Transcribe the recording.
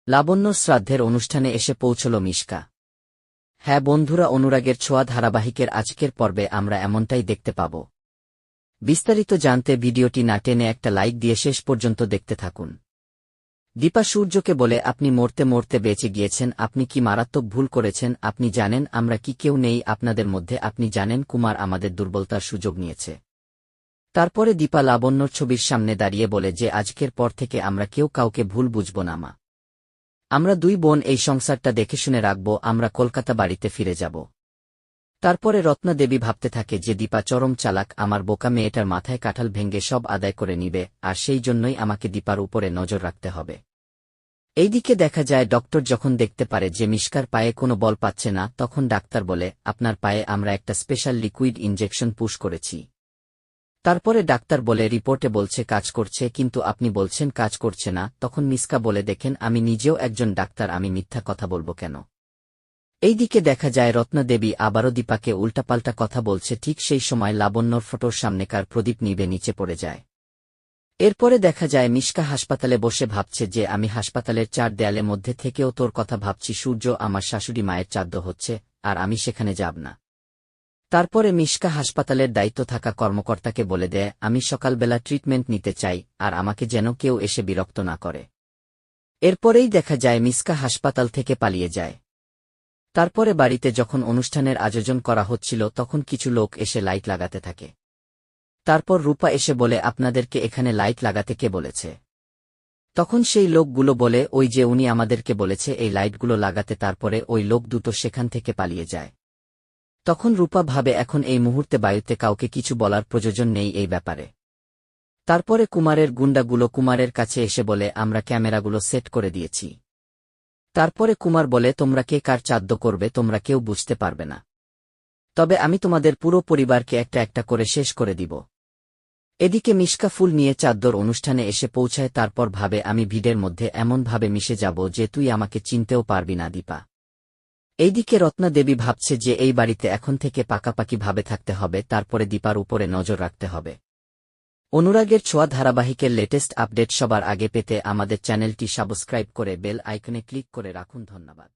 লাবণ্যর শ্রাদ্ধের অনুষ্ঠানে এসে পৌঁছল মিশকা। হ্যাঁ বন্ধুরা, অনুরাগের ছোঁয়া ধারাবাহিকের আজকের পর্বে আমরা এমনটাই দেখতে পাব। বিস্তারিত জানতে ভিডিওটি না টেনে একটা লাইক দিয়ে শেষ পর্যন্ত দেখতে থাকুন। দীপা সূর্যকে বলে, আপনি মরতে মরতে বেঁচে গিয়েছেন, আপনি কি মারাত্মক ভুল করেছেন। আপনি জানেন আমরা কি কেউ নেই আপনাদের মধ্যে, আপনি জানেন কুমার আমাদের দুর্বলতার সুযোগ নিয়েছে। তারপরে দীপা লাবণ্যর ছবির সামনে দাঁড়িয়ে বলে যে আজকের পর থেকে আমরা কেউ কাউকে ভুল বুঝব না মা। আমরা দুই বোন এই সংসারটা দেখে শুনে রাখব, আমরা কলকাতা বাড়িতে ফিরে যাব। তারপরে রত্না দেবী ভাবতে থাকে যে দীপা চরম চালাক, আমার বোকা মেয়েটার মাথায় কাঁঠাল ভেঙে সব আদায় করে নিবে, আর সেই জন্যই আমাকে দীপার উপরে নজর রাখতে হবে। এইদিকে দেখা যায় ডক্টর যখন দেখতে পারে যে মিশকার পায়ে কোনো বল পাচ্ছে না, তখন ডাক্তার বলে, আপনার পায়ে আমরা একটা স্পেশাল লিকুইড ইনজেকশন পুশ করেছি। তারপরে ডাক্তার বলে, রিপোর্টে বলছে কাজ করছে, কিন্তু আপনি বলছেন কাজ করছে না। তখন মিশকা বলে, দেখেন আমি নিজেও একজন ডাক্তার, আমি মিথ্যা কথা বলবো কেন। এইদিকে দেখা যায় রত্না দেবী আবারও দীপাকে উল্টাপাল্টা কথা বলছে। ঠিক সেই সময় লাবণ্যর ফটোর সামনেকার প্রদীপ নিভে নিচে পড়ে যায়। এরপরে দেখা যায় মিশকা হাসপাতালে বসে ভাবছে যে আমি হাসপাতালের চার দেয়ালের মধ্যে থেকেও তোর কথা ভাবছি সূর্য, আমার শাশুড়ি মায়ের শ্রাদ্ধ হচ্ছে, আর আমি সেখানে যাব না। তারপরে মিশকা হাসপাতালের দায়িত্ব থাকা কর্মকর্তাকে বলে দেয়, আমি সকালবেলা ট্রিটমেন্ট নিতে চাই, আর আমাকে যেন কেউ এসে বিরক্ত না করে। এরপরেই দেখা যায় মিশকা হাসপাতাল থেকে পালিয়ে যায়। তারপরে বাড়িতে যখন অনুষ্ঠানের আয়োজন করা হচ্ছিল তখন কিছু লোক এসে লাইট লাগাতে থাকে। তারপর রূপা এসে বলে, আপনাদেরকে এখানে লাইট লাগাতে কে বলেছে। তখন সেই লোকগুলো বলে, ওই যে উনি আমাদেরকে বলেছে এই লাইটগুলো লাগাতে। তারপরে ওই লোক দুটো সেখান থেকে পালিয়ে যায়। তখন রূপা ভাবে এখন এই মুহূর্তে বাড়িতে কাউকে কিছু বলার প্রয়োজন নেই এই ব্যাপারে। তারপরে কুমারের গুন্ডাগুলো কুমারের কাছে এসে বলে, আমরা ক্যামেরাগুলো সেট করে দিয়েছি। তারপরে কুমার বলে, তোমরা কে কার শ্রাদ্ধ করবে তোমরা কেউ বুঝতে পারবে না, তবে আমি তোমাদের পুরো পরিবারকে একটা একটা করে শেষ করে দিব। এদিকে মিশকা ফুল নিয়ে শ্রাদ্ধর অনুষ্ঠানে এসে পৌঁছায়। তারপর ভাবে, আমি ভিড়ের মধ্যে এমনভাবে মিশে যাব যে তুই আমাকে চিনতেও পারবি না দীপা। এইদিকে রত্না দেবী ভাবছে যে এই বাড়িতে এখন থেকে পাকাপাকি ভাবে থাকতে হবে, তারপরে দীপার উপরে নজর রাখতে হবে। অনুরাগের ছোঁয়া ধারাবাহিকের লেটেস্ট আপডেট সবার আগে পেতে আমাদের চ্যানেলটি সাবস্ক্রাইব করে বেল আইকনে ক্লিক করে রাখুন। ধন্যবাদ।